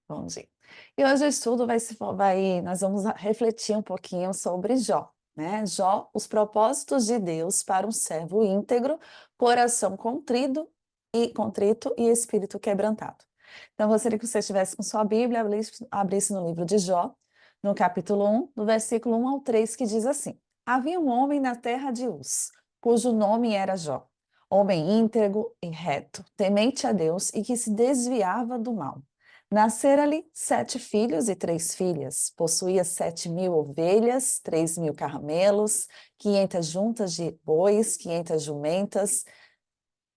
Bom dia. E hoje o estudo nós vamos refletir um pouquinho sobre Jó, né? Jó, os propósitos de Deus para um servo íntegro, coração contrito e espírito quebrantado. Então, gostaria que você estivesse com sua Bíblia, abrisse no livro de Jó, no capítulo 1, do versículo 1 ao 3, que diz assim: Havia um homem na terra de Uz, cujo nome era Jó, homem íntegro e reto, temente a Deus e que se desviava do mal. Nasceram-lhe 7 filhos e 3 filhas. Possuía 7.000 ovelhas, 3.000 camelos, 500 juntas de bois, 500 jumentas.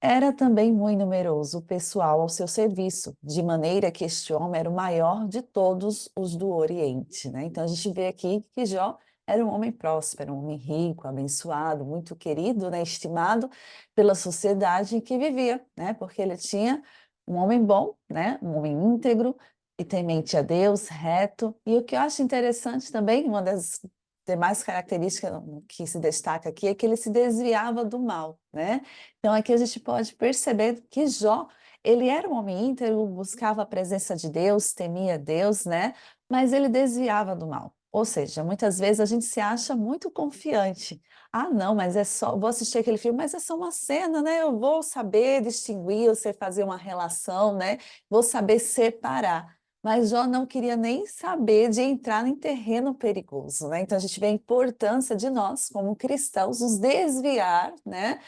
Era também muito numeroso o pessoal ao seu serviço, de maneira que este homem era o maior de todos os do Oriente, né? Então a gente vê aqui que Jó era um homem próspero, um homem rico, abençoado, muito querido, né? Estimado pela sociedade em que vivia, né? Porque ele tinha um homem bom, né? Um homem íntegro e temente a Deus, reto. E o que eu acho interessante também, uma das demais características que se destaca aqui é que ele se desviava do mal, né? Então aqui a gente pode perceber que Jó, ele era um homem íntegro, buscava a presença de Deus, temia Deus, né? Mas ele desviava do mal. Ou seja, muitas vezes a gente se acha muito confiante. Ah, não, mas é só, vou assistir aquele filme, mas é só uma cena, né? Eu vou saber distinguir, eu sei fazer uma relação, né? Vou saber separar. Mas Jó não queria nem saber de entrar em terreno perigoso, né? Então a gente vê a importância de nós, como cristãos, nos desviar, né,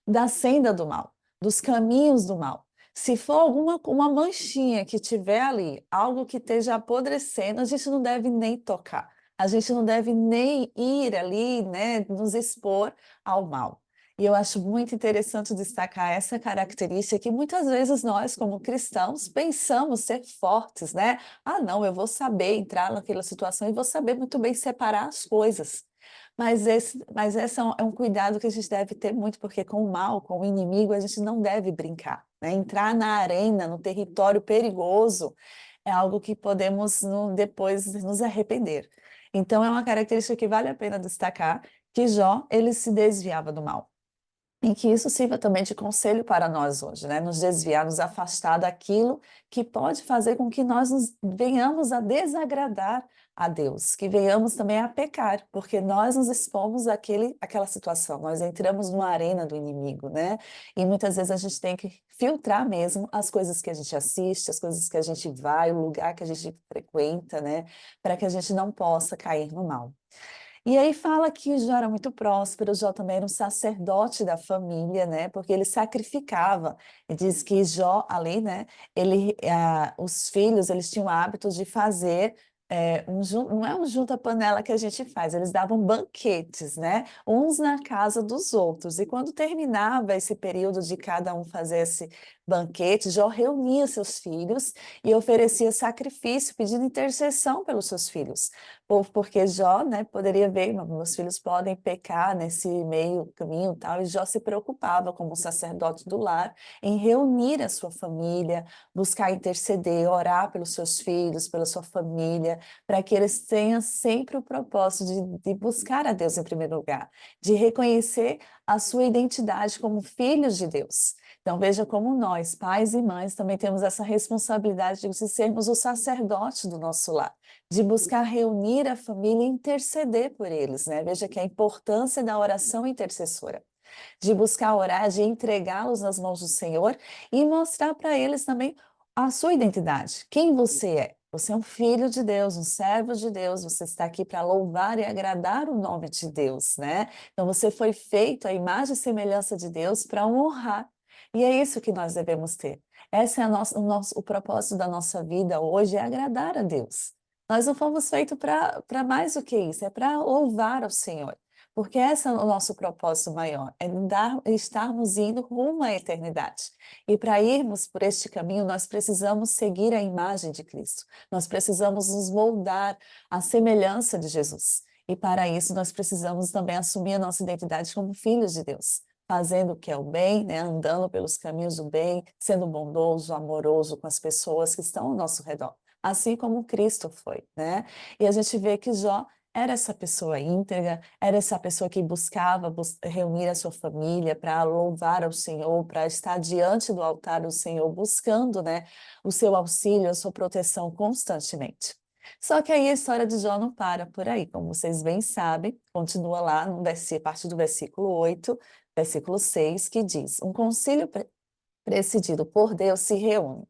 da senda do mal, dos caminhos do mal. Se for alguma uma manchinha que tiver ali, algo que esteja apodrecendo, a gente não deve nem tocar. A gente não deve nem ir ali, né, nos expor ao mal. E eu acho muito interessante destacar essa característica que muitas vezes nós, como cristãos, pensamos ser fortes, né? Ah, não, eu vou saber entrar naquela situação e vou saber muito bem separar as coisas. Esse é um cuidado que a gente deve ter muito, porque com o mal, com o inimigo, a gente não deve brincar, né? Entrar na arena, no território perigoso, é algo que podemos depois nos arrepender. Então, é uma característica que vale a pena destacar, que Jó, ele se desviava do mal. E que isso sirva também de conselho para nós hoje, né? Nos desviar, nos afastar daquilo que pode fazer com que nós venhamos a desagradar a Deus, que venhamos também a pecar, porque nós nos expomos àquela situação, nós entramos numa arena do inimigo, né? E muitas vezes a gente tem que filtrar mesmo as coisas que a gente assiste, as coisas que a gente vai, o lugar que a gente frequenta, né? Para que a gente não possa cair no mal. E aí fala que Jó era muito próspero, Jó também era um sacerdote da família, né? Porque ele sacrificava. E diz que Jó, ali, né? Os filhos, eles tinham o hábito de fazer não é um junta-panela que a gente faz, eles davam banquetes, né? Uns na casa dos outros. E quando terminava esse período de cada um fazer esse banquete, Jó reunia seus filhos e oferecia sacrifício, pedindo intercessão pelos seus filhos. Porque Jó, né, poderia ver, meus filhos podem pecar nesse meio caminho e tal, e Jó se preocupava como sacerdote do lar em reunir a sua família, buscar interceder, orar pelos seus filhos, pela sua família, para que eles tenham sempre o propósito de buscar a Deus em primeiro lugar, de reconhecer a sua identidade como filhos de Deus. Então veja como nós, pais e mães, também temos essa responsabilidade de sermos os sacerdotes do nosso lar, de buscar reunir a família e interceder por eles, né? Veja que a importância da oração intercessora, de buscar orar, de entregá-los nas mãos do Senhor e mostrar para eles também a sua identidade, quem você é. Você é um filho de Deus, um servo de Deus, você está aqui para louvar e agradar o nome de Deus, né? Então você foi feito à imagem e semelhança de Deus para honrar. E é isso que nós devemos ter. Esse é o propósito da nossa vida hoje, é agradar a Deus. Nós não fomos feitos para mais do que isso, é para louvar ao Senhor. Porque esse é o nosso propósito maior, é estarmos indo rumo à eternidade. E para irmos por este caminho, nós precisamos seguir a imagem de Cristo. Nós precisamos nos moldar à semelhança de Jesus. E para isso, nós precisamos também assumir a nossa identidade como filhos de Deus, fazendo o que é o bem, né? Andando pelos caminhos do bem, sendo bondoso, amoroso com as pessoas que estão ao nosso redor, assim como Cristo foi, né? E a gente vê que Jó era essa pessoa íntegra, era essa pessoa que buscava reunir a sua família para louvar ao Senhor, para estar diante do altar do Senhor, buscando, né, o seu auxílio, a sua proteção constantemente. Só que aí a história de Jó não para por aí, como vocês bem sabem, continua lá no a partir do versículo 8, versículo 6, que diz: um concílio presidido por Deus se reúne.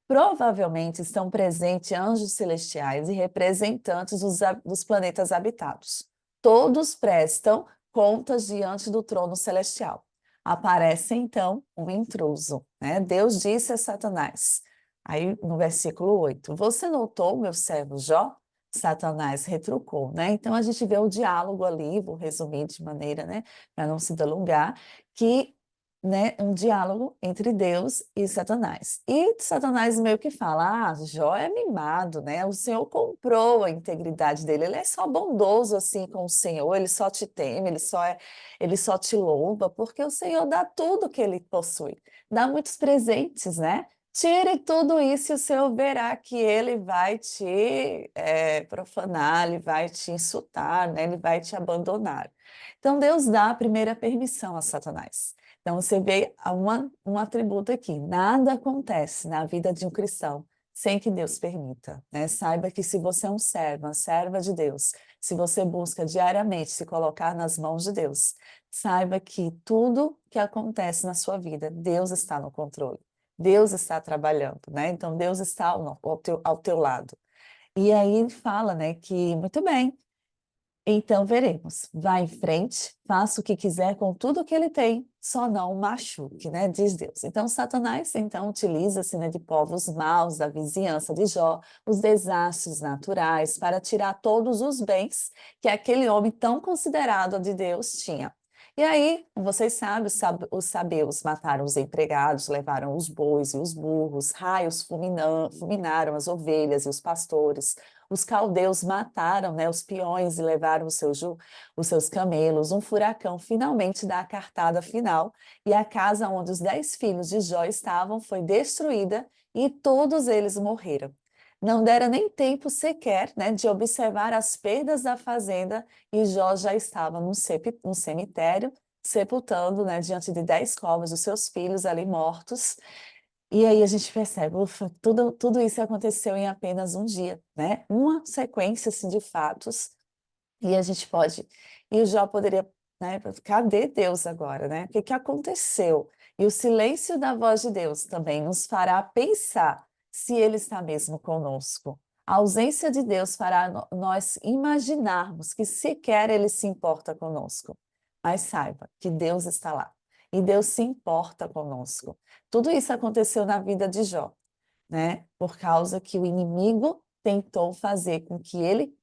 Provavelmente estão presentes anjos celestiais e representantes dos planetas habitados. Todos prestam contas diante do trono celestial. Aparece então um intruso, né? Deus disse a Satanás, aí no versículo 8: você notou meu servo Jó? Satanás retrucou, né? Então a gente vê o diálogo ali, vou resumir de maneira, né, para não se delongar, que, né, um diálogo entre Deus e Satanás. E Satanás meio que fala: ah, Jó é mimado, né? O Senhor comprou a integridade dele, ele é só bondoso assim com o Senhor, ele só te teme, ele só te louva, porque o Senhor dá tudo que ele possui, dá muitos presentes, né? Tire tudo isso e o Senhor verá que ele vai te profanar, ele vai te insultar, né? Ele vai te abandonar. Então Deus dá a primeira permissão a Satanás. Então, você vê um atributo aqui: nada acontece na vida de um cristão sem que Deus permita, né? Saiba que se você é um servo, uma serva de Deus, se você busca diariamente se colocar nas mãos de Deus, saiba que tudo que acontece na sua vida, Deus está no controle, Deus está trabalhando, né? Então, Deus está ao teu lado. E aí ele fala, né, que muito bem, então veremos. Vá em frente, faça o que quiser com tudo o que ele tem, só não o machuque, né? Diz Deus. Então Satanás então utiliza-se, né, de povos maus da vizinhança de Jó, os desastres naturais, para tirar todos os bens que aquele homem tão considerado de Deus tinha. E aí, vocês sabem, os sabeus mataram os empregados, levaram os bois e os burros, raios fulminaram as ovelhas e os pastores, os caldeus mataram, né, os peões e levaram os seus camelos. Um furacão finalmente dá a cartada final e a casa onde os 10 filhos de Jó estavam foi destruída e todos eles morreram. Não dera nem tempo sequer, né, de observar as perdas da fazenda e Jó já estava no cemitério, sepultando, né, diante de 10 covas os seus filhos ali mortos. E aí a gente percebe, ufa, tudo isso aconteceu em apenas um dia, né? Uma sequência assim, de fatos, e a gente pode. E o Jó poderia, né? Cadê Deus agora, né? O que que aconteceu? E o silêncio da voz de Deus também nos fará pensar se Ele está mesmo conosco. A ausência de Deus fará nós imaginarmos que sequer Ele se importa conosco. Mas saiba que Deus está lá. E Deus se importa conosco. Tudo isso aconteceu na vida de Jó, né? Por causa que o inimigo tentou fazer com que ele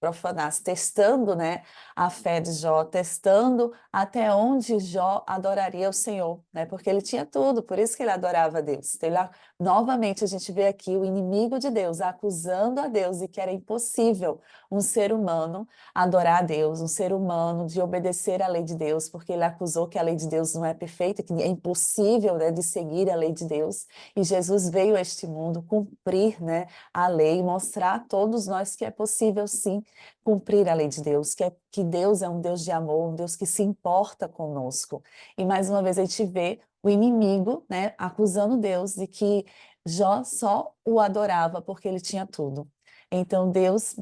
profanasse, testando, né, a fé de Jó, testando até onde Jó adoraria o Senhor, né? Porque ele tinha tudo, por isso que ele adorava a Deus. Então, novamente a gente vê aqui o inimigo de Deus acusando a Deus de que era impossível um ser humano adorar a Deus, um ser humano de obedecer à lei de Deus, porque ele acusou que a lei de Deus não é perfeita, que é impossível, né, de seguir a lei de Deus. E Jesus veio a este mundo cumprir, né, a lei, mostrar a todos nós que é possível sim cumprir a lei de Deus, que Deus é um Deus de amor, um Deus que se importa conosco. E mais uma vez a gente vê o inimigo, né, acusando Deus de que Jó só o adorava porque ele tinha tudo. Então Deus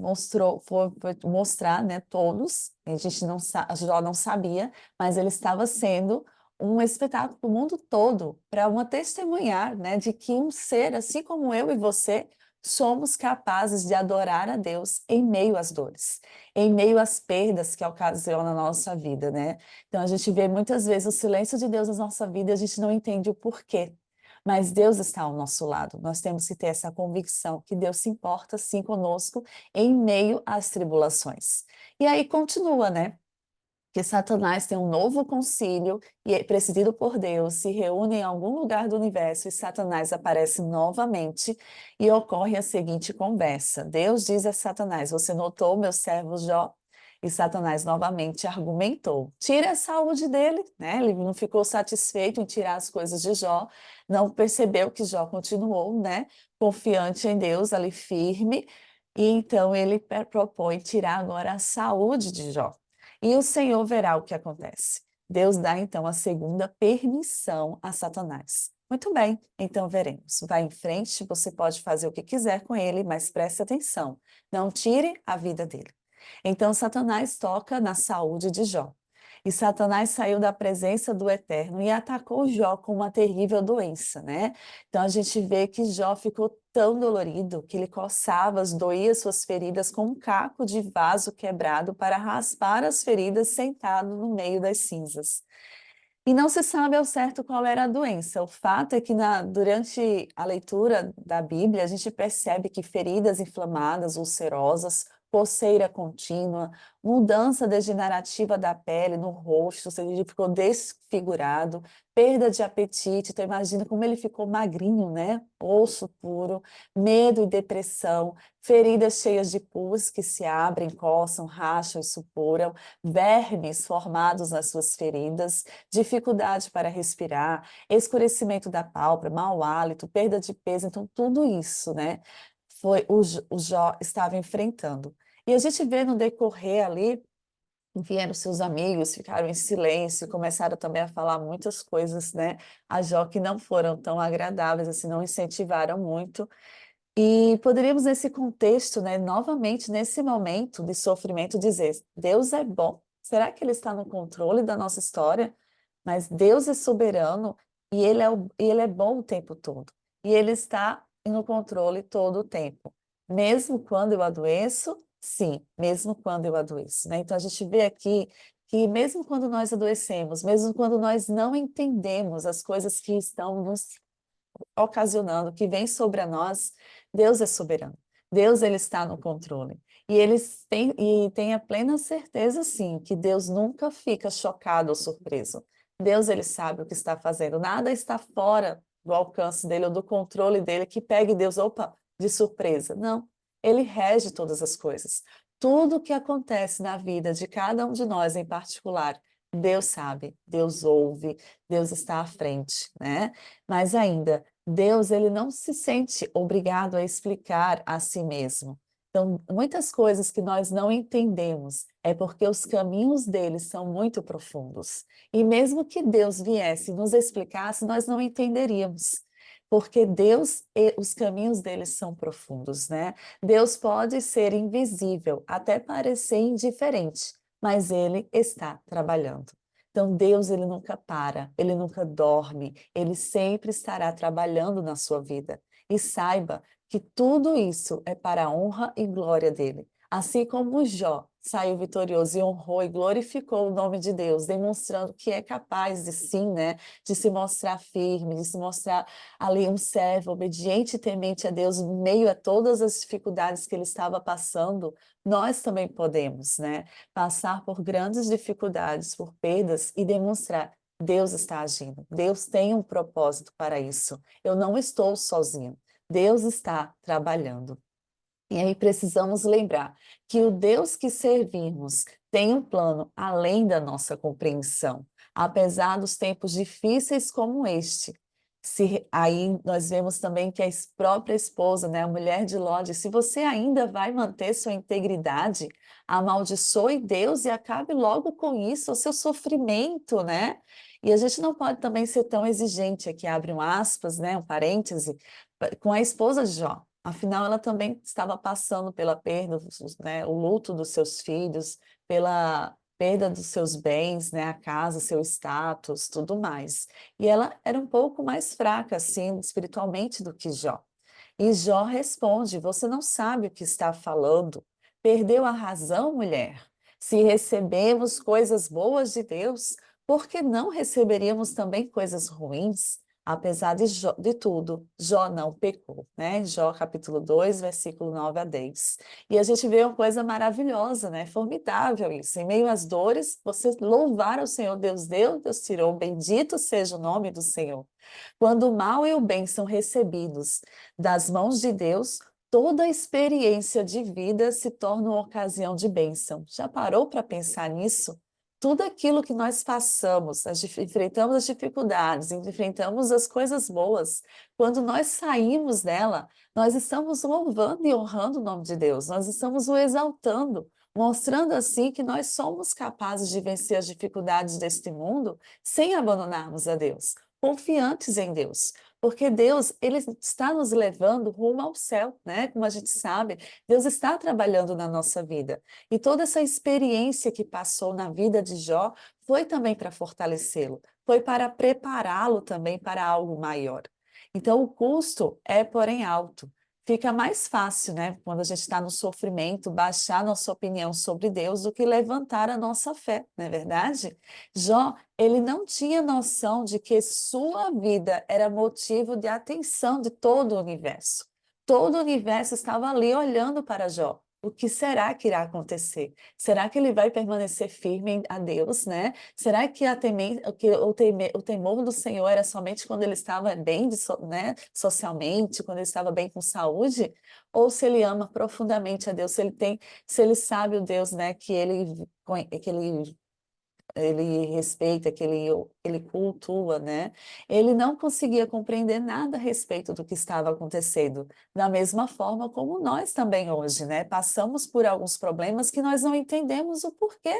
foi mostrar, né, todos, a gente não Jó não sabia, mas ele estava sendo um espetáculo para o mundo todo, para uma testemunhar, né, de que um ser assim como eu e você somos capazes de adorar a Deus em meio às dores, em meio às perdas que ocasiona na nossa vida, né? Então a gente vê muitas vezes o silêncio de Deus na nossa vida e a gente não entende o porquê. Mas Deus está ao nosso lado. Nós temos que ter essa convicção que Deus se importa sim conosco em meio às tribulações. E aí continua, né? Que Satanás tem um novo concílio e é presidido por Deus, se reúne em algum lugar do universo e Satanás aparece novamente e ocorre a seguinte conversa. Deus diz a Satanás: você notou meu servo Jó? E Satanás novamente argumentou. Tira a saúde dele, né? Ele não ficou satisfeito em tirar as coisas de Jó, não percebeu que Jó continuou, né? Confiante em Deus, ali firme, E então ele propõe tirar agora a saúde de Jó. E o Senhor verá o que acontece. Deus dá então a segunda permissão a Satanás. Muito bem, então veremos. Vá em frente, você pode fazer o que quiser com ele, mas preste atenção, não tire a vida dele. Então Satanás toca na saúde de Jó. E Satanás saiu da presença do Eterno e atacou Jó com uma terrível doença, né? Então a gente vê que Jó ficou tão dolorido que ele coçava, doía suas feridas com um caco de vaso quebrado para raspar as feridas sentado no meio das cinzas. E não se sabe ao certo qual era a doença. O fato é que durante a leitura da Bíblia, a gente percebe que feridas inflamadas, ulcerosas, coceira contínua, mudança degenerativa da pele no rosto, ou seja, ele ficou desfigurado, perda de apetite. Então, imagina como ele ficou magrinho, né? Osso puro, medo e depressão, feridas cheias de pus que se abrem, coçam, racham e supuram, vermes formados nas suas feridas, dificuldade para respirar, escurecimento da pálpebra, mau hálito, perda de peso, então tudo isso, né, foi o Jó estava enfrentando. E a gente vê no decorrer ali, vieram seus amigos, ficaram em silêncio, começaram também a falar muitas coisas, né, a Jó que não foram tão agradáveis, assim, não incentivaram muito. E poderíamos, nesse contexto, né, novamente, nesse momento de sofrimento, dizer: Deus é bom. Será que Ele está no controle da nossa história? Mas Deus é soberano e Ele é bom o tempo todo. E Ele está no controle todo o tempo. Mesmo quando eu adoeço, sim, mesmo quando eu adoeço, né? Então a gente vê aqui que mesmo quando nós adoecemos, mesmo quando nós não entendemos as coisas que estão nos ocasionando, que vem sobre a nós, Deus é soberano. Deus ele está no controle. E eles têm e tem a plena certeza sim que Deus nunca fica chocado ou surpreso. Deus ele sabe o que está fazendo. Nada está fora do alcance dele ou do controle dele que pegue Deus, opa, de surpresa. Não. Ele rege todas as coisas. Tudo o que acontece na vida de cada um de nós em particular, Deus sabe, Deus ouve, Deus está à frente, né? Mas ainda Deus, ele não se sente obrigado a explicar a si mesmo. Então, muitas coisas que nós não entendemos é porque os caminhos dele são muito profundos. E mesmo que Deus viesse e nos explicasse, nós não entenderíamos. Porque Deus, os caminhos dele são profundos, né? Deus pode ser invisível, até parecer indiferente, mas ele está trabalhando. Então, Deus, ele nunca para, ele nunca dorme, ele sempre estará trabalhando na sua vida. E saiba que tudo isso é para a honra e glória dele. Assim como Jó saiu vitorioso e honrou e glorificou o nome de Deus, demonstrando que é capaz de sim, né, de se mostrar firme, de se mostrar ali um servo obediente e temente a Deus, em meio a todas as dificuldades que ele estava passando, nós também podemos, né? Passar por grandes dificuldades, por perdas e demonstrar: Deus está agindo, Deus tem um propósito para isso. Eu não estou sozinho, Deus está trabalhando. E aí precisamos lembrar que o Deus que servimos tem um plano além da nossa compreensão, apesar dos tempos difíceis como este. Aí nós vemos também que a própria esposa, né, a mulher de Ló, diz: se você ainda vai manter sua integridade, amaldiçoe Deus e acabe logo com isso, o seu sofrimento, né? E a gente não pode também ser tão exigente, aqui abre um aspas, né, um parêntese, com a esposa de Jó. Afinal, ela também estava passando pela perda, né, o luto dos seus filhos, pela perda dos seus bens, né, a casa, seu status, tudo mais. E ela era um pouco mais fraca, assim, espiritualmente do que Jó. E Jó responde: você não sabe o que está falando. Perdeu a razão, mulher? Se recebemos coisas boas de Deus, por que não receberíamos também coisas ruins? Apesar de tudo, Jó não pecou, né? Jó capítulo 2, versículo 9 a 10. E a gente vê uma coisa maravilhosa, né? Formidável isso. Em meio às dores, você louvar ao Senhor, Deus deu, Deus tirou, bendito seja o nome do Senhor. Quando o mal e o bem são recebidos das mãos de Deus, toda experiência de vida se torna uma ocasião de bênção. Já parou para pensar nisso? tudo aquilo que nós passamos, enfrentamos as dificuldades, enfrentamos as coisas boas, quando nós saímos dela, nós estamos louvando e honrando o nome de Deus, nós estamos o exaltando, mostrando assim que nós somos capazes de vencer as dificuldades deste mundo sem abandonarmos a Deus, confiantes em Deus. Porque Deus, Ele está nos levando rumo ao céu, né? Como a gente sabe, Deus está trabalhando na nossa vida. E toda essa experiência que passou na vida de Jó foi também para fortalecê-lo, foi para prepará-lo também para algo maior. Então, o custo é, porém, alto. Fica mais fácil, né, quando a gente está no sofrimento, baixar nossa opinião sobre Deus do que levantar a nossa fé, não é verdade? Jó, ele não tinha noção de que sua vida era motivo de atenção de todo o universo. Todo o universo estava ali olhando para Jó. O que será que irá acontecer? Será que ele vai permanecer firme a Deus, né? Será que, o temor do Senhor era somente quando ele estava bem, né, socialmente, quando ele estava bem com saúde? Ou se ele ama profundamente a Deus, se ele sabe o Deus, né, que ele respeita, ele cultua, né? Ele não conseguia compreender nada a respeito do que estava acontecendo, da mesma forma como nós também hoje, né? Passamos por alguns problemas que nós não entendemos o porquê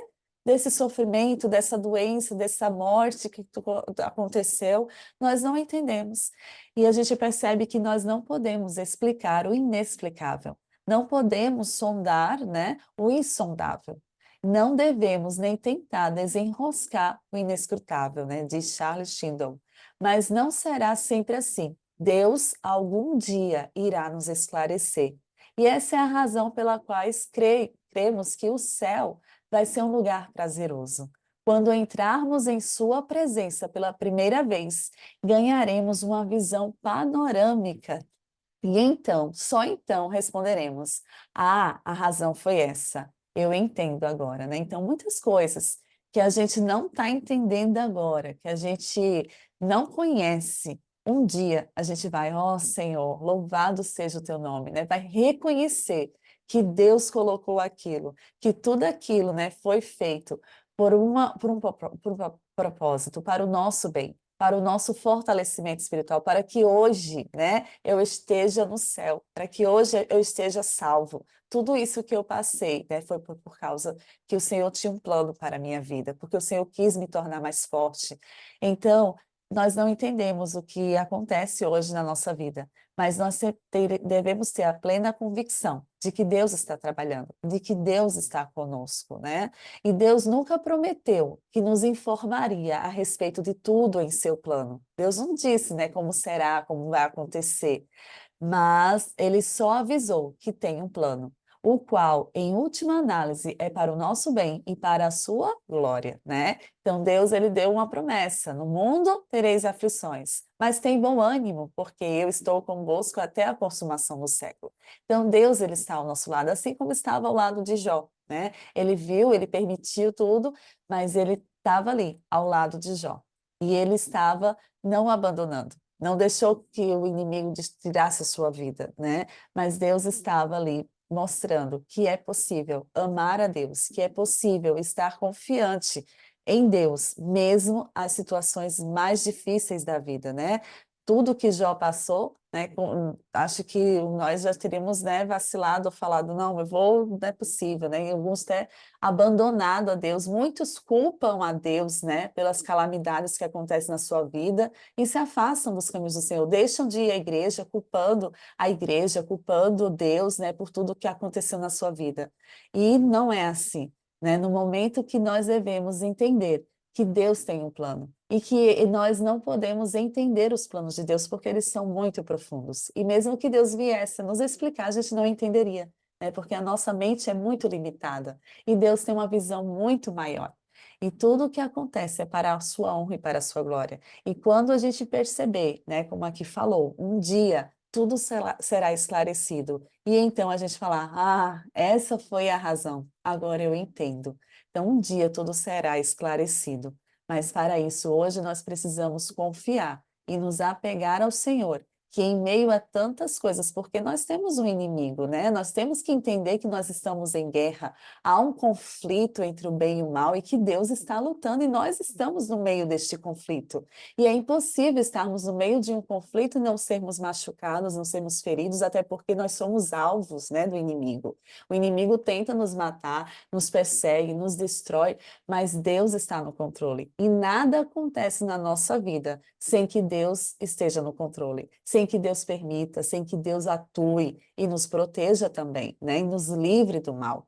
desse sofrimento, dessa doença, dessa morte aconteceu, nós não entendemos. E a gente percebe que nós não podemos explicar o inexplicável, não podemos sondar, né, o insondável. Não devemos nem tentar desenroscar o inescrutável, né? Diz Charles Tindall. Mas não será sempre assim. Deus algum dia irá nos esclarecer. E essa é a razão pela qual cremos que o céu vai ser um lugar prazeroso. Quando entrarmos em Sua presença pela primeira vez, ganharemos uma visão panorâmica. E então, só então responderemos: Ah, a razão foi essa. Eu entendo agora, né? Então, muitas coisas que a gente não está entendendo agora, que a gente não conhece, um dia a gente vai, ó Senhor, louvado seja o teu nome, né? Vai reconhecer que Deus colocou aquilo, que tudo aquilo, né, foi feito por um propósito, para o nosso bem, para o nosso fortalecimento espiritual, para que hoje, né, eu esteja no céu, para que hoje eu esteja salvo. Tudo isso que eu passei, né, foi por causa que o Senhor tinha um plano para a minha vida, porque o Senhor quis me tornar mais forte. Então, nós não entendemos o que acontece hoje na nossa vida, mas devemos ter a plena convicção de que Deus está trabalhando, de que Deus está conosco, né? E Deus nunca prometeu que nos informaria a respeito de tudo em seu plano. Deus não disse, né, como será, como vai acontecer, mas ele só avisou que tem um plano, o qual, em última análise, é para o nosso bem e para a sua glória, né? Então Deus ele deu uma promessa: no mundo tereis aflições, mas tem bom ânimo, porque eu estou convosco até a consumação do século. Então Deus ele está ao nosso lado, assim como estava ao lado de Jó, né? Ele viu, ele permitiu tudo, mas ele estava ali ao lado de Jó. E ele estava não abandonando, não deixou que o inimigo tirasse a sua vida, né? Mas Deus estava ali mostrando que é possível amar a Deus, que é possível estar confiante em Deus, mesmo as situações mais difíceis da vida, né? Tudo que Jó passou, né? Acho que nós já teríamos, né, vacilado ou falado, não, não é possível, né? E alguns até abandonado a Deus. Muitos culpam a Deus, né, pelas calamidades que acontecem na sua vida e se afastam dos caminhos do Senhor, deixam de ir à igreja, culpando Deus, né, por tudo que aconteceu na sua vida. E não é assim, né? No momento que nós devemos entender que Deus tem um plano e que nós não podemos entender os planos de Deus porque eles são muito profundos. E mesmo que Deus viesse a nos explicar, a gente não entenderia, né? Porque a nossa mente é muito limitada e Deus tem uma visão muito maior. E tudo o que acontece é para a sua honra e para a sua glória. E quando a gente perceber, né, como aqui falou, um dia tudo será esclarecido. E então a gente falar, ah, essa foi a razão, agora eu entendo. Então um dia tudo será esclarecido. Mas para isso, hoje nós precisamos confiar e nos apegar ao Senhor que em meio a tantas coisas, porque nós temos um inimigo, né? Nós temos que entender que nós estamos em guerra, há um conflito entre o bem e o mal e que Deus está lutando e nós estamos no meio deste conflito. E é impossível estarmos no meio de um conflito e não sermos machucados, não sermos feridos, até porque nós somos alvos, né, do inimigo. O inimigo tenta nos matar, nos persegue, nos destrói, mas Deus está no controle. E nada acontece na nossa vida sem que Deus esteja no controle, sem que Deus permita, sem que Deus atue e nos proteja também, né? E nos livre do mal.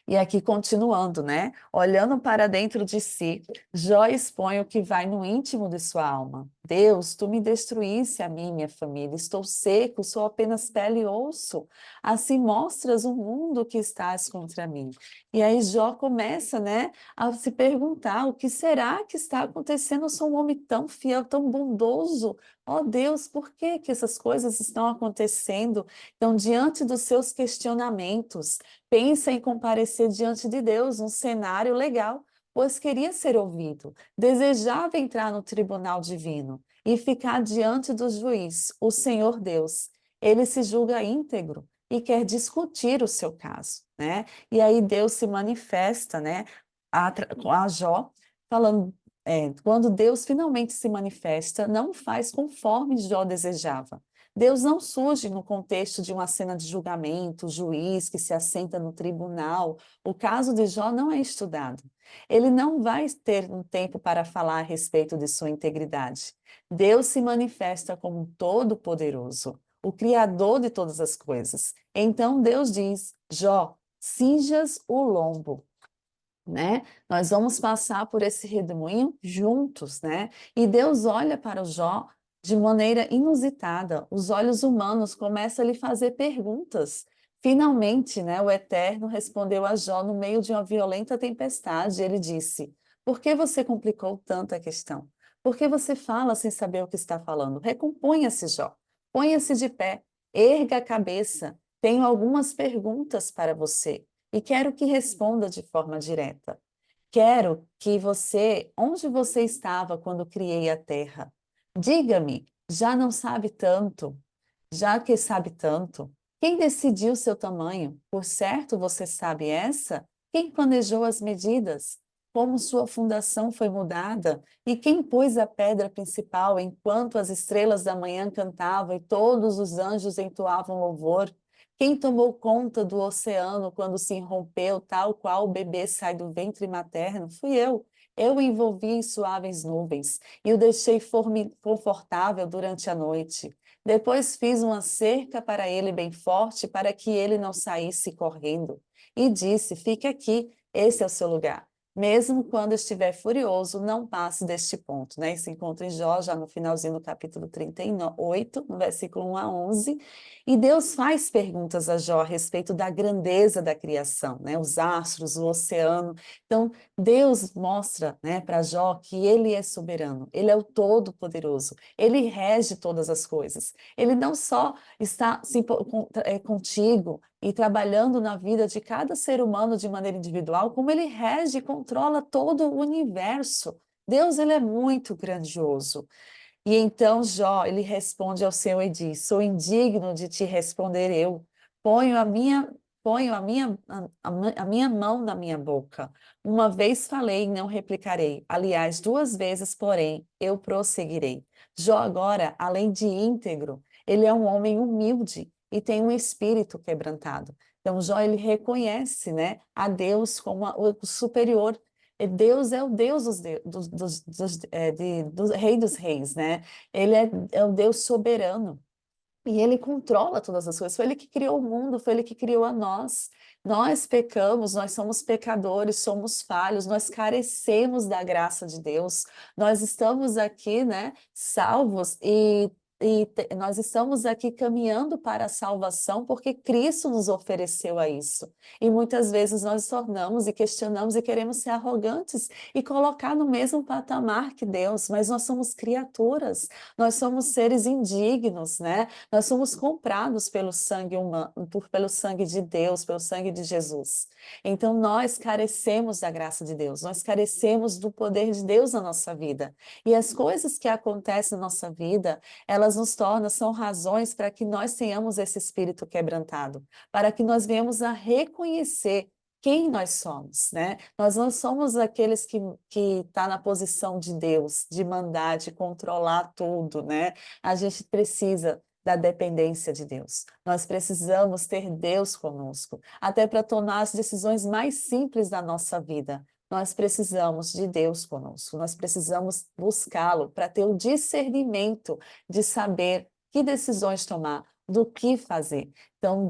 E aqui continuando, né? Olhando para dentro de si, Jó expõe o que vai no íntimo de sua alma. Deus, tu me destruísse a mim e minha família. Estou seco, sou apenas pele e osso. Assim mostras o mundo que estás contra mim. E aí Jó começa, né, a se perguntar: o que será que está acontecendo? Eu sou um homem tão fiel, tão bondoso. Ó Deus, por que que essas coisas estão acontecendo? Então, diante dos seus questionamentos, pensa em comparecer diante de Deus, um cenário legal, pois queria ser ouvido, desejava entrar no tribunal divino e ficar diante do juiz, o Senhor Deus. Ele se julga íntegro e quer discutir o seu caso, né? E aí Deus se manifesta, né, com a Jó, falando, quando Deus finalmente se manifesta, não faz conforme Jó desejava. Deus não surge no contexto de uma cena de julgamento, o juiz que se assenta no tribunal. O caso de Jó não é estudado. Ele não vai ter um tempo para falar a respeito de sua integridade. Deus se manifesta como um todo-poderoso, o Criador de todas as coisas. Então Deus diz: Jó, cinjas o lombo, né? Nós vamos passar por esse redemoinho juntos, né? E Deus olha para o Jó de maneira inusitada. Os olhos humanos começam a lhe fazer perguntas. Finalmente, né, o Eterno respondeu a Jó no meio de uma violenta tempestade. Ele disse: por que você complicou tanto a questão? Por que você fala sem saber o que está falando? Recomponha-se, Jó. Ponha-se de pé. Erga a cabeça. Tenho algumas perguntas para você e quero que responda de forma direta. Quero que você, onde você estava quando criei a terra? Diga-me, já não sabe tanto, já que sabe tanto, quem decidiu seu tamanho? Por certo, você sabe essa? Quem planejou as medidas? Como sua fundação foi mudada? E quem pôs a pedra principal enquanto as estrelas da manhã cantavam e todos os anjos entoavam louvor? Quem tomou conta do oceano quando se irrompeu, tal qual o bebê sai do ventre materno? Fui eu. Eu o envolvi em suaves nuvens e o deixei confortável durante a noite. Depois fiz uma cerca para ele bem forte, para que ele não saísse correndo. E disse: fique aqui, esse é o seu lugar. Mesmo quando estiver furioso, não passe deste ponto, né? Isso encontra em Jó, já no finalzinho do capítulo 38, no versículo 1 a 11. E Deus faz perguntas a Jó a respeito da grandeza da criação, né? Os astros, o oceano. Então, Deus mostra, né, para Jó que ele é soberano, ele é o todo-poderoso, ele rege todas as coisas. Ele não só está contigo e trabalhando na vida de cada ser humano de maneira individual, como ele rege e controla todo o universo. Deus, ele é muito grandioso. E então Jó, ele responde ao Senhor e diz: sou indigno de te responder eu. Ponho a minha, ponho a minha mão na minha boca. Uma vez falei e não replicarei. Aliás, duas vezes, porém, eu prosseguirei. Jó agora, além de íntegro, ele é um homem humilde e tem um espírito quebrantado. Então Jó, ele reconhece, né, a Deus como o superior. E Deus é o Deus do Rei dos Reis, né? Ele é o Deus soberano. E ele controla todas as coisas. Foi ele que criou o mundo, foi ele que criou a nós. Nós pecamos, nós somos pecadores, somos falhos, nós carecemos da graça de Deus. Nós estamos aqui, né, salvos e nós estamos aqui caminhando para a salvação porque Cristo nos ofereceu a isso. E muitas vezes nós tornamos e questionamos e queremos ser arrogantes e colocar no mesmo patamar que Deus, mas nós somos criaturas, nós somos seres indignos, né? Nós somos comprados pelo sangue humano, pelo sangue de Deus, pelo sangue de Jesus. Então nós carecemos da graça de Deus, nós carecemos do poder de Deus na nossa vida. E as coisas que acontecem na nossa vida, elas elas nos tornam, são razões para que nós tenhamos esse espírito quebrantado, para que nós venhamos a reconhecer quem nós somos, né? Nós não somos aqueles que tá na posição de Deus, de mandar, de controlar tudo, né? A gente precisa da dependência de Deus. Nós precisamos ter Deus conosco, até para tomar as decisões mais simples da nossa vida. Nós precisamos de Deus conosco, nós precisamos buscá-lo para ter o discernimento de saber que decisões tomar, do que fazer. Então,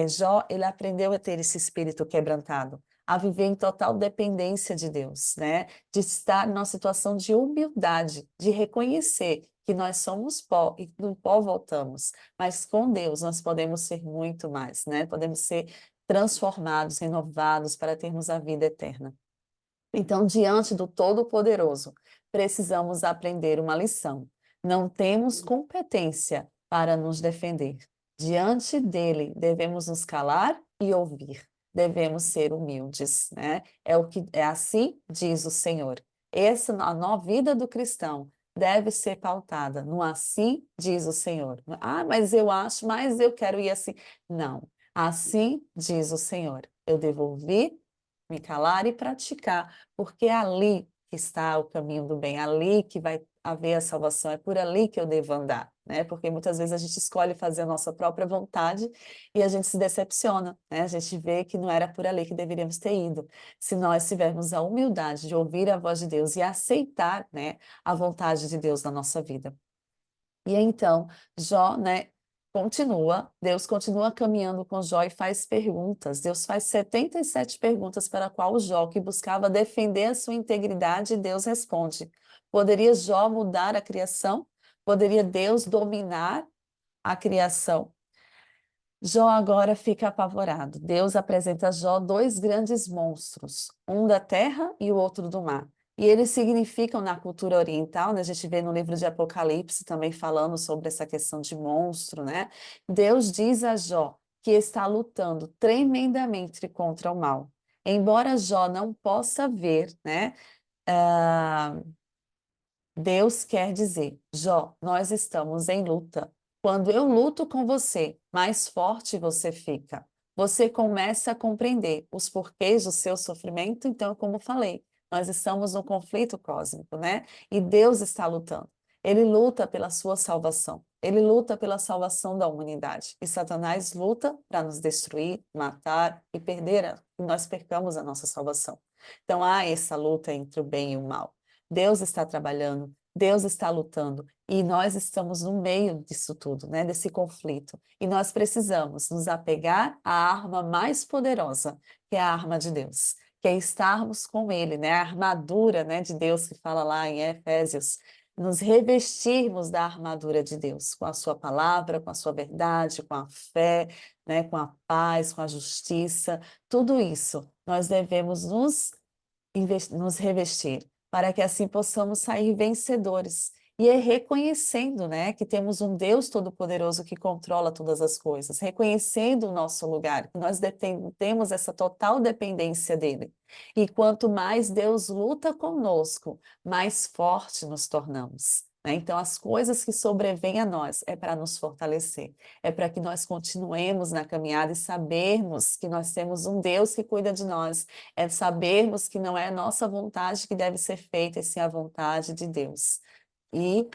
Jó, ele aprendeu a ter esse espírito quebrantado, a viver em total dependência de Deus, né? De estar numa situação de humildade, de reconhecer que nós somos pó e do pó voltamos, mas com Deus nós podemos ser muito mais, né? Podemos ser transformados, renovados para termos a vida eterna. Então, diante do Todo-Poderoso, precisamos aprender uma lição. Não temos competência para nos defender. Diante dele, devemos nos calar e ouvir. Devemos ser humildes, né? É assim diz o Senhor. A vida do cristão deve ser pautada no assim diz o Senhor. Ah, mas eu acho, mas eu quero ir assim. Não. Assim diz o Senhor. Eu devo ouvir, me calar e praticar, porque é ali que está o caminho do bem, ali que vai haver a salvação, é por ali que eu devo andar, né? Porque muitas vezes a gente escolhe fazer a nossa própria vontade e a gente se decepciona, né? A gente vê que não era por ali que deveríamos ter ido. Se nós tivermos a humildade de ouvir a voz de Deus e aceitar, né, a vontade de Deus na nossa vida. E então, Jó, né, Deus continua caminhando com Jó e faz perguntas. Deus faz 77 perguntas para a qual Jó, que buscava defender a sua integridade, Deus responde. Poderia Jó mudar a criação? Poderia Deus dominar a criação? Jó agora fica apavorado. Deus apresenta a Jó dois grandes monstros, um da terra e o outro do mar. E eles significam na cultura oriental, né? A gente vê no livro de Apocalipse também falando sobre essa questão de monstro, né? Deus diz a Jó que está lutando tremendamente contra o mal. Embora Jó não possa ver, né? ah, Deus quer dizer, Jó, nós estamos em luta. Quando eu luto com você, mais forte você fica. Você começa a compreender os porquês do seu sofrimento. Então, como falei, nós estamos no conflito cósmico, né? E Deus está lutando. Ele luta pela sua salvação. Ele luta pela salvação da humanidade. E Satanás luta para nos destruir, matar e que nós percamos a nossa salvação. Então, há essa luta entre o bem e o mal. Deus está trabalhando, Deus está lutando e nós estamos no meio disso tudo, né, desse conflito. E nós precisamos nos apegar à arma mais poderosa, que é a arma de Deus, que é estarmos com Ele, né, a armadura, né, de Deus que fala lá em Efésios, nos revestirmos da armadura de Deus, com a sua palavra, com a sua verdade, com a fé, né, com a paz, com a justiça, tudo isso nós devemos nos revestir, para que assim possamos sair vencedores. E é reconhecendo, né, que temos um Deus Todo-Poderoso que controla todas as coisas, reconhecendo o nosso lugar, que nós temos essa total dependência dele. E quanto mais Deus luta conosco, mais forte nos tornamos, né? Então, as coisas que sobrevêm a nós é para nos fortalecer, é para que nós continuemos na caminhada e sabermos que nós temos um Deus que cuida de nós, é sabermos que não é a nossa vontade que deve ser feita, e sim a vontade de Deus. E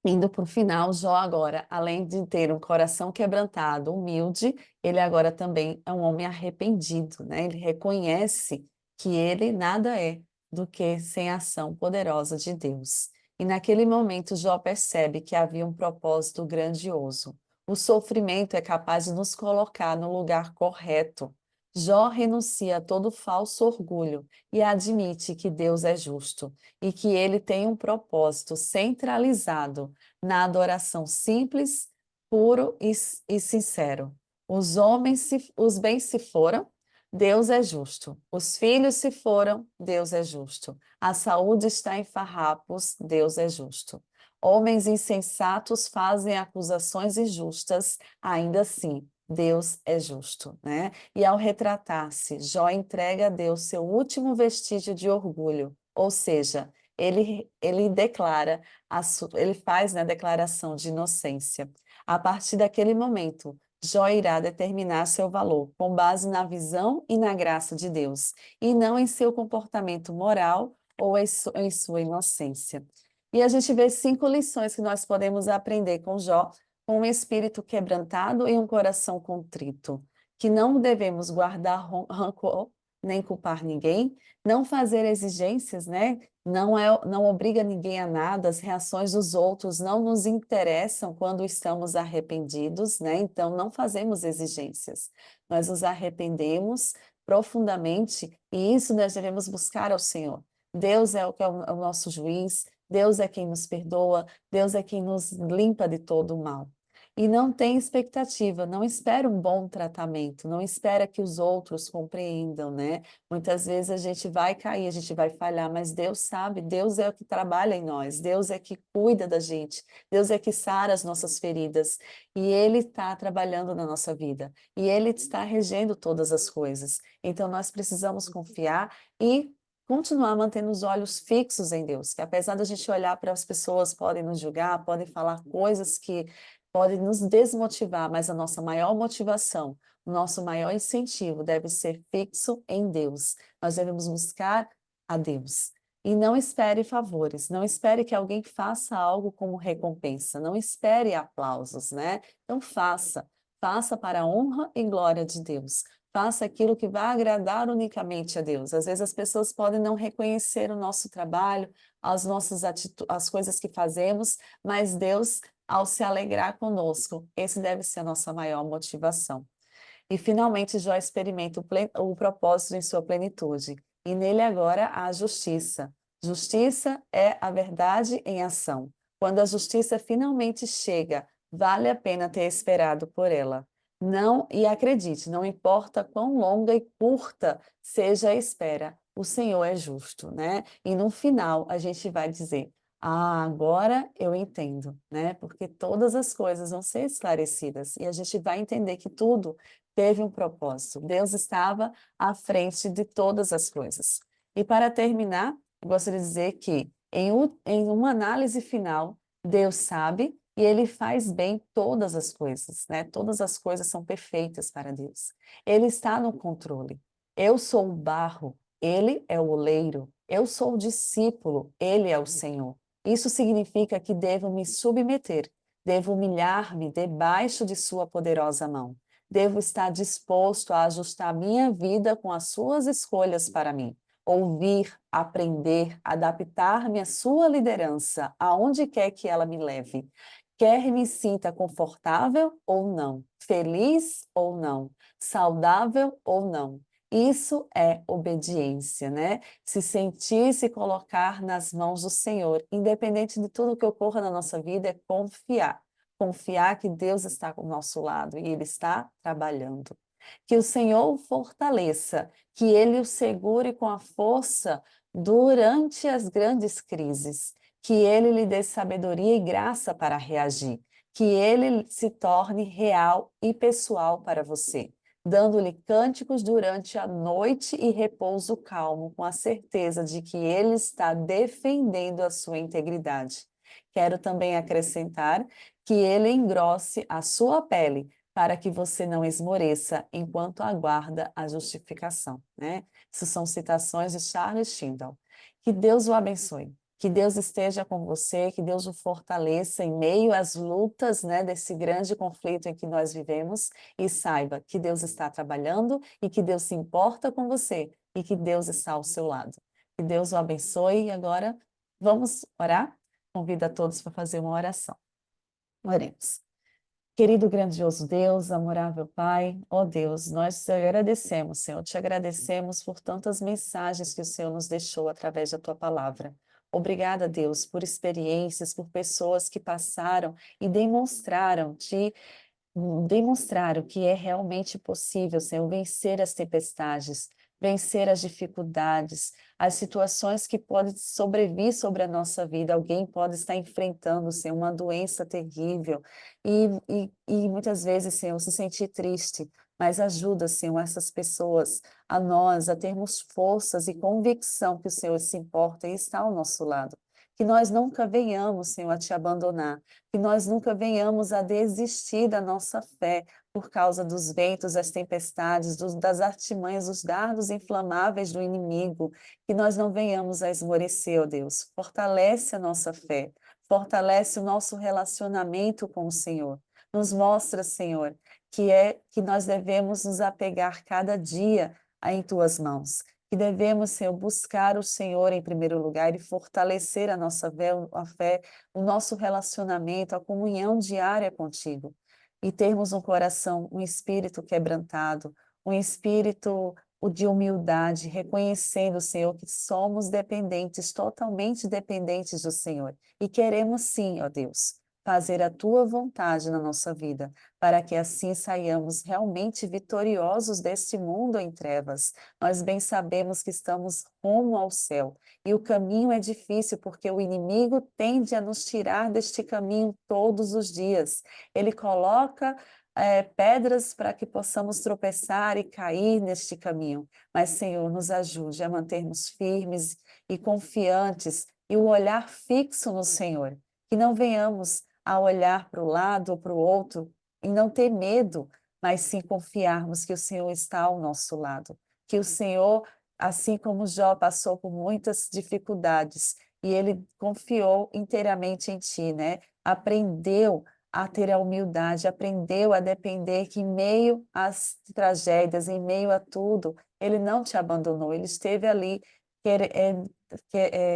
indo para o final, Jó agora, além de ter um coração quebrantado, humilde, ele agora também é um homem arrependido, né? Ele reconhece que ele nada é do que sem a ação poderosa de Deus. E naquele momento, Jó percebe que havia um propósito grandioso. O sofrimento é capaz de nos colocar no lugar correto. Jó renuncia a todo falso orgulho e admite que Deus é justo e que ele tem um propósito centralizado na adoração simples, puro e sincero. Os bens se foram, Deus é justo. Os filhos se foram, Deus é justo. A saúde está em farrapos, Deus é justo. Homens insensatos fazem acusações injustas, ainda assim, Deus é justo, né? E ao retratar-se, Jó entrega a Deus seu último vestígio de orgulho, ou seja, ele declara, ele faz, né, a declaração de inocência. A partir daquele momento, Jó irá determinar seu valor com base na visão e na graça de Deus, e não em seu comportamento moral ou em sua inocência. E a gente vê 5 lições que nós podemos aprender com Jó, com um espírito quebrantado e um coração contrito, que não devemos guardar rancor nem culpar ninguém, não fazer exigências, né? Não obriga ninguém a nada, as reações dos outros não nos interessam quando estamos arrependidos, né? Então não fazemos exigências. Nós nos arrependemos profundamente e isso nós devemos buscar ao Senhor. Deus é é o nosso juiz, Deus é quem nos perdoa, Deus é quem nos limpa de todo o mal. E não tem expectativa, não espera um bom tratamento, não espera que os outros compreendam, né? Muitas vezes a gente vai cair, a gente vai falhar, mas Deus sabe, Deus é o que trabalha em nós, Deus é que cuida da gente, Deus é que sara as nossas feridas, e Ele está trabalhando na nossa vida, e Ele está regendo todas as coisas. Então nós precisamos confiar e continuar mantendo os olhos fixos em Deus, que apesar da gente olhar para as pessoas, podem nos julgar, podem falar coisas que podem nos desmotivar, mas a nossa maior motivação, o nosso maior incentivo deve ser fixo em Deus. Nós devemos buscar a Deus. E não espere favores, não espere que alguém faça algo como recompensa, não espere aplausos, né? Então faça para a honra e glória de Deus. Faça aquilo que vai agradar unicamente a Deus. Às vezes as pessoas podem não reconhecer o nosso trabalho, as nossas as coisas que fazemos, mas Deus, ao se alegrar conosco, esse deve ser a nossa maior motivação. E finalmente Jó experimenta o propósito em sua plenitude. E nele agora há a justiça. Justiça é a verdade em ação. Quando a justiça finalmente chega, vale a pena ter esperado por ela. Não, e acredite, não importa quão longa e curta seja a espera, o Senhor é justo, né? E no final a gente vai dizer: ah, agora eu entendo, né? Porque todas as coisas vão ser esclarecidas e a gente vai entender que tudo teve um propósito. Deus estava à frente de todas as coisas. E para terminar, eu gostaria de dizer que em uma análise final, Deus sabe e Ele faz bem todas as coisas, né? Todas as coisas são perfeitas para Deus. Ele está no controle. Eu sou o barro, Ele é o oleiro. Eu sou o discípulo, Ele é o Senhor. Isso significa que devo me submeter, devo humilhar-me debaixo de Sua poderosa mão. Devo estar disposto a ajustar minha vida com as suas escolhas para mim. Ouvir, aprender, adaptar-me à sua liderança, aonde quer que ela me leve. Quer me sinta confortável ou não, feliz ou não, saudável ou não. Isso é obediência, né? Se sentir, se colocar nas mãos do Senhor, independente de tudo que ocorra na nossa vida, é confiar. Confiar que Deus está ao nosso lado e Ele está trabalhando. Que o Senhor o fortaleça, que Ele o segure com a força durante as grandes crises, que Ele lhe dê sabedoria e graça para reagir, que Ele se torne real e pessoal para você, dando-lhe cânticos durante a noite e repouso calmo, com a certeza de que Ele está defendendo a sua integridade. Quero também acrescentar que ele engrosse a sua pele, para que você não esmoreça enquanto aguarda a justificação, né? Isso são citações de Charles Tyndall. Que Deus o abençoe, que Deus esteja com você, que Deus o fortaleça em meio às lutas, né, desse grande conflito em que nós vivemos, e saiba que Deus está trabalhando e que Deus se importa com você e que Deus está ao seu lado. Que Deus o abençoe e agora vamos orar? Convido a todos para fazer uma oração. Oremos. Querido grandioso Deus, amorável Pai, ó Deus, nós te agradecemos, Senhor, te agradecemos por tantas mensagens que o Senhor nos deixou através da tua palavra. Obrigada, Deus, por experiências, por pessoas que passaram e demonstraram que é realmente possível, Senhor, vencer as tempestades, vencer as dificuldades, as situações que podem sobrevir sobre a nossa vida. Alguém pode estar enfrentando, Senhor, uma doença terrível e muitas vezes, Senhor, se sentir triste, mas ajuda, Senhor, essas pessoas, a nós, a termos forças e convicção que o Senhor se importa e está ao nosso lado. Que nós nunca venhamos, Senhor, a te abandonar, que nós nunca venhamos a desistir da nossa fé por causa dos ventos, das tempestades, das artimanhas, dos dardos inflamáveis do inimigo, que nós não venhamos a esmorecer, ó Deus. Fortalece a nossa fé, fortalece o nosso relacionamento com o Senhor. Nos mostra, Senhor, que nós devemos nos apegar cada dia em tuas mãos, que devemos, Senhor, buscar o Senhor em primeiro lugar e fortalecer a fé, o nosso relacionamento, a comunhão diária contigo. E termos um coração, um espírito quebrantado, um espírito de humildade, reconhecendo, Senhor, que somos dependentes, totalmente dependentes do Senhor. E queremos sim, ó Deus, fazer a tua vontade na nossa vida, para que assim saiamos realmente vitoriosos deste mundo em trevas. Nós bem sabemos que estamos rumo ao céu, e o caminho é difícil porque o inimigo tende a nos tirar deste caminho todos os dias. Ele coloca pedras para que possamos tropeçar e cair neste caminho. Mas, Senhor, nos ajude a mantermos firmes e confiantes e o olhar fixo no Senhor. Que não venhamos a olhar para o lado ou para o outro e não ter medo, mas sim confiarmos que o Senhor está ao nosso lado. Que o Senhor, assim como Jó passou por muitas dificuldades, e ele confiou inteiramente em Ti, né? Aprendeu a ter a humildade, aprendeu a depender que em meio às tragédias, em meio a tudo, ele não te abandonou, ele esteve ali,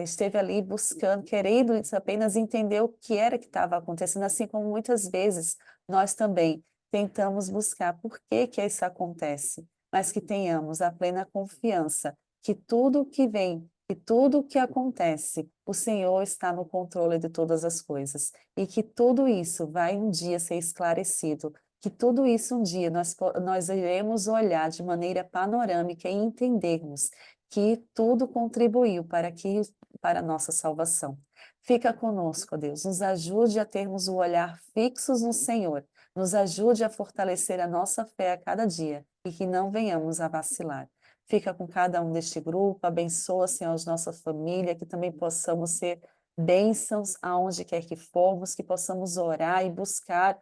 esteve ali buscando, querendo apenas entender o que era que estava acontecendo, assim como muitas vezes nós também tentamos buscar por que que isso acontece, mas que tenhamos a plena confiança que tudo que vem e tudo o que acontece, o Senhor está no controle de todas as coisas e que tudo isso vai um dia ser esclarecido, que tudo isso um dia nós iremos olhar de maneira panorâmica e entendermos que tudo contribuiu para a nossa salvação. Fica conosco, Deus, nos ajude a termos o olhar fixos no Senhor, nos ajude a fortalecer a nossa fé a cada dia e que não venhamos a vacilar. Fica com cada um deste grupo, abençoa, Senhor, a nossa família, que também possamos ser bênçãos aonde quer que formos, que possamos orar e buscar,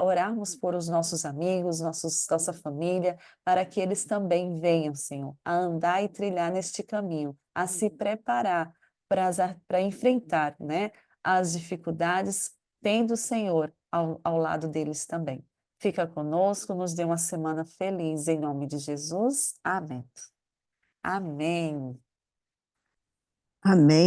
orarmos por os nossos amigos, nossa família, para que eles também venham, Senhor, a andar e trilhar neste caminho, a se preparar para enfrentar, né, as dificuldades, tendo o Senhor ao lado deles também. Fica conosco, nos dê uma semana feliz, em nome de Jesus. Amém. Amém. Amém.